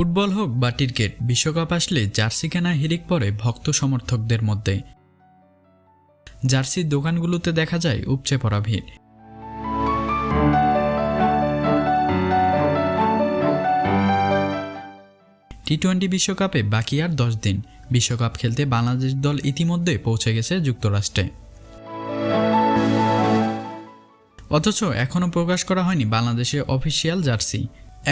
Football হোক বা cricket, বিশ্বকাপ আসলে জার্সি কেনার হিড়িক পড়ে ভক্ত সমর্থকদের মধ্যে। জার্সির দোকানগুলোতে দেখা যায় উপচে পড়া ভিড়। টি-20 বিশ্বকাপে বাকি আর 10 দিন। বিশ্বকাপ খেলতে বাংলাদেশ দল ইতিমধ্যে পৌঁছে গেছে যুক্তরাষ্ট্রে। অথচ এখনও প্রকাশ করা হয়নি বাংলাদেশের অফিসিয়াল জার্সি।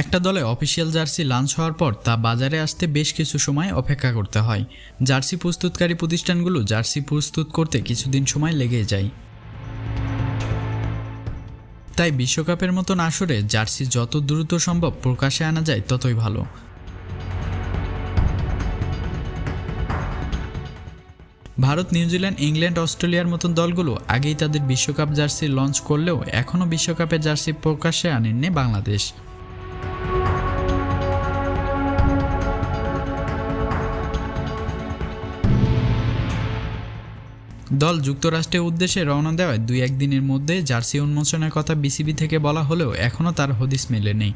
একটা দলে অফিসিয়াল জার্সি লঞ্চ হওয়ার পর তা বাজারে আসতে বেশ কিছু সময় অপেক্ষা করতে হয়। জার্সি প্রস্তুতকারী প্রতিষ্ঠানগুলো জার্সি প্রস্তুত করতে কিছুদিন সময় লেগে যায়। তাই বিশ্বকাপের মতন আসরে জার্সি যত দ্রুত সম্ভব প্রকাশে আনা যায় ততই ভালো। ভারত, নিউজিল্যান্ড, ইংল্যান্ড, অস্ট্রেলিয়ার মতন দলগুলো আগেই তাদের বিশ্বকাপ জার্সি লঞ্চ করলেও এখনও বিশ্বকাপের জার্সি প্রকাশ্যে আনেননি বাংলাদেশ। দল যুক্তরাষ্ট্রের উদ্দেশ্যে রওনা দেওয়ায় 2-1 দিনের মধ্যে জার্সি উন্মোচনের কথা বিসিবি থেকে বলা হলেও এখনও তার হদিস মেলেনি।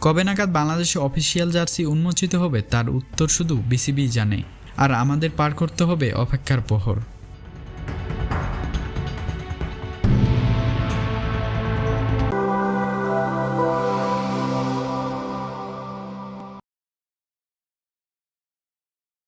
কবে নাগাদ বাংলাদেশে অফিসিয়াল জার্সি উন্মোচিত হবে তার উত্তর শুধু বিসিবি জানে, আর আমাদের পার করতে হবে অপেক্ষার প্রহর।